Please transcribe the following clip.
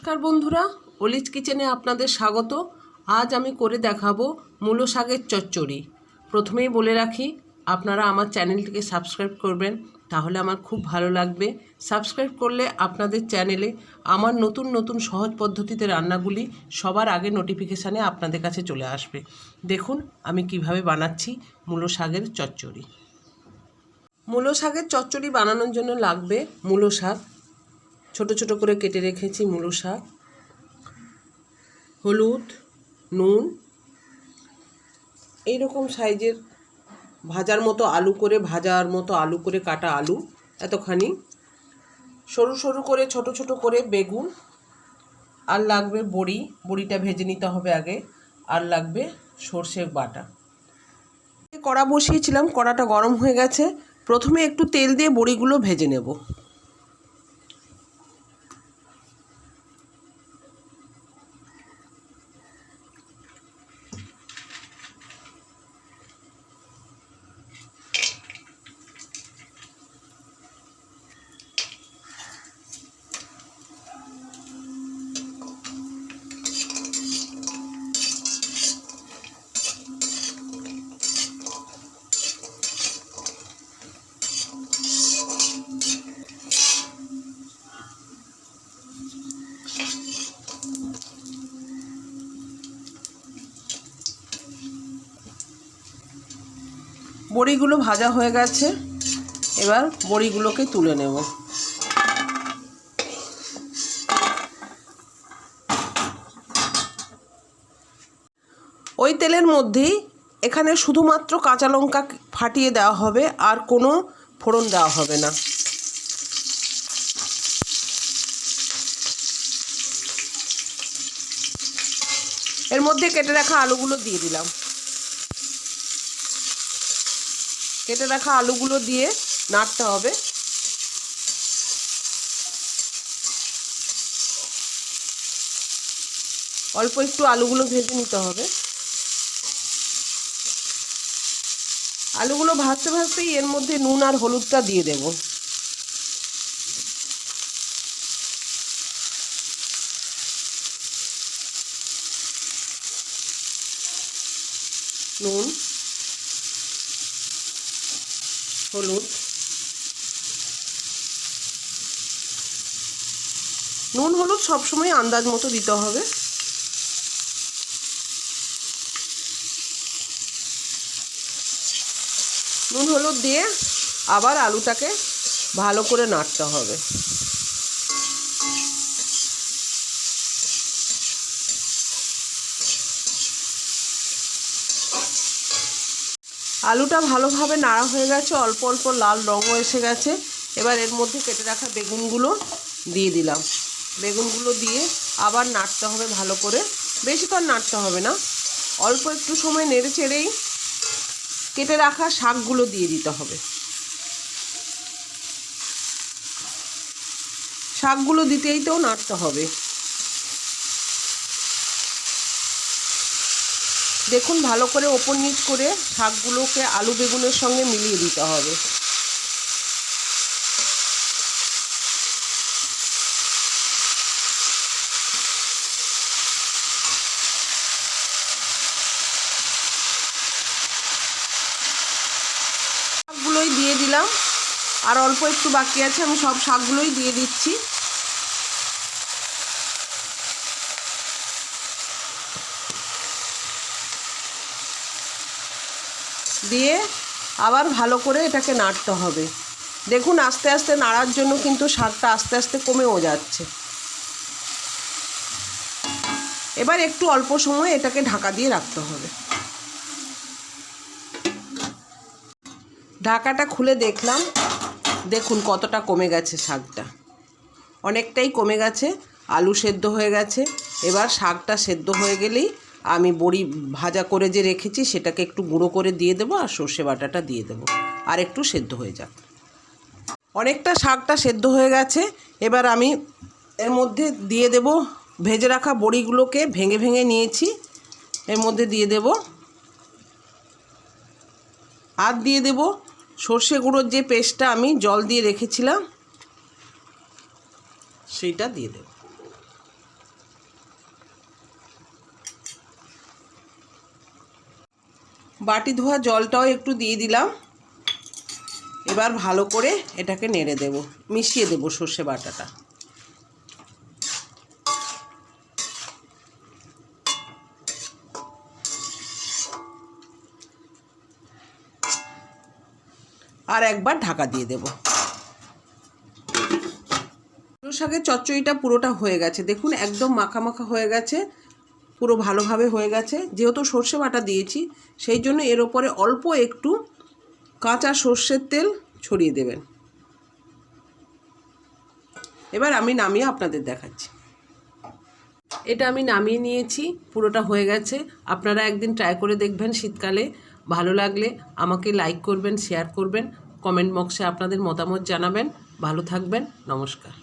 নমস্কার বন্ধুরা, অলিজ কিচেনে আপনাদের স্বাগত। আজ আমি করে দেখাবো মূলো শাকের চচ্চড়ি। প্রথমেই বলে রাখি, আপনারা আমার চ্যানেলটিকে সাবস্ক্রাইব করবেন, তাহলে আমার খুব ভালো লাগবে। সাবস্ক্রাইব করলে আপনাদের চ্যানেলে আমার নতুন নতুন সহজ পদ্ধতিতে রান্নাগুলি সবার আগে নোটিফিকেশানে আপনাদের কাছে চলে আসবে। দেখুন আমি কিভাবে বানাচ্ছি মূলো শাকের চচ্চড়ি। মূলো শাকের চচ্চড়ি বানানোর জন্য লাগবে মূলো শাক, ছোট ছোট করে কেটে রেখেছি মূলো শাক, হলুদ, নুন, এইরকম সাইজের ভাজার মতো আলু করে কাটা আলু এতখানি, সরু সরু করে ছোট ছোট করে বেগুন, আর লাগবে বড়িটা ভেজে নিতে হবে আগে, আর লাগবে সর্ষে বাটা। কড়া বসিয়েছিলাম, কড়াটা গরম হয়ে গেছে। প্রথমে একটু তেল দিয়ে বড়িগুলো ভেজে নেব। বড়িগুলো ভাজা হয়ে গেছে, এবার বড়িগুলোকে তুলে নেব। ওই তেলের মধ্যেই এখানে শুধুমাত্র কাঁচা লঙ্কা ফাটিয়ে দেওয়া হবে, আর কোনো ফোড়ন দেওয়া হবে না। এর মধ্যে কেটে রাখা আলুগুলো দিয়ে দিলাম। কেটে রাখা আলুগুলো দিয়ে নাড়তে হবে। অল্প একটু আলুগুলো ভেজে নিতে হবে। আলুগুলো ভাজতে ভাজতেই এর মধ্যে নুন আর হলুদটা দিয়ে দেব। নুন, হলুদ, নুন হলুদ সবসময় আন্দাজ মতো দিতে হবে। নুন হলুদ দিয়ে আবার আলুটাকে ভালো করে নাড়তে হবে। আলুটা ভালোভাবে নাড়া হয়ে গেছে, অল্প অল্প লাল রঙও এসে গেছে। এবার এর মধ্যে কেটে রাখা বেগুনগুলো দিয়ে দিলাম। বেগুনগুলো দিয়ে আবার নাড়তে হবে ভালো করে, বেশিক্ষণ নাড়তে হবে না, অল্প একটু সময় নেড়ে চেড়েই কেটে রাখা শাকগুলো দিয়ে দিতে হবে। শাকগুলো দিতেও নাড়তে হবে। দেখুন ভালো করে ওপর নিচ করে শাকগুলোকে আলু বেগুনের সঙ্গে মিলিয়ে দিতে হবে। শাকগুলোই দিয়ে দিলাম, আর অল্প একটু বাকি আছে, আমি সব শাকগুলোই দিয়ে দিচ্ছি। দিয়ে আবার ভালো করে এটাকে নাড়তে হবে। দেখুন আস্তে আস্তে নাড়ার জন্য কিন্তু শাকটা আস্তে আস্তে কমেও যাচ্ছে। এবার একটু অল্প সময় এটাকে ঢাকা দিয়ে রাখতে হবে। ঢাকাটা খুলে দেখলাম, দেখুন কতটা কমে গেছে শাকটা, অনেকটাই কমে গেছে। আলু সেদ্ধ হয়ে গেছে। এবার শাকটা সেদ্ধ হয়ে গেলেই আমি বড়ি ভাজা করে যে রেখেছি সেটাকে একটু গুঁড়ো করে দিয়ে দেবো, আর সর্ষে বাটাটা দিয়ে দেবো, আর একটু সেদ্ধ হয়ে যাক। অনেকটা শাকটা সেদ্ধ হয়ে গেছে। এবার আমি এর মধ্যে দিয়ে দেব ভেজে রাখা বড়িগুলোকে ভেঙে ভেঙে নিয়েছি, এর মধ্যে দিয়ে দেব। আর দিয়ে দেব সর্ষে গুঁড়োর যে পেস্টটা আমি জল দিয়ে রেখেছিলাম সেইটা দিয়ে দেব। বাটি ধোয়া জলটাও একটু দিয়ে দিলাম। এবার ভালো করে এটাকে নেড়ে দেব, মিশিয়ে দেব সর্ষে বাটাটা। আর একবার ঢাকা দিয়ে দেব। মুলো শাকের চচ্চড়িটা পুরোটা হয়ে গেছে, দেখুন একদম মাখা মাখা হয়ে গেছে, পুরো ভালোভাবে হয়ে গেছে। যেহেতু সর্ষে বাটা দিয়েছি সেই জন্য এর ওপরে অল্প একটু কাঁচা সর্ষের তেল ছড়িয়ে দেবেন। এবার আমি নামিয়ে আপনাদের দেখাচ্ছি। এটা আমি নামিয়ে নিয়েছি, পুরোটা হয়ে গেছে। আপনারা একদিন ট্রাই করে দেখবেন শীতকালে। ভালো লাগলে আমাকে লাইক করবেন, শেয়ার করবেন, কমেন্ট বক্সে আপনাদের মতামত জানাবেন। ভালো থাকবেন, নমস্কার।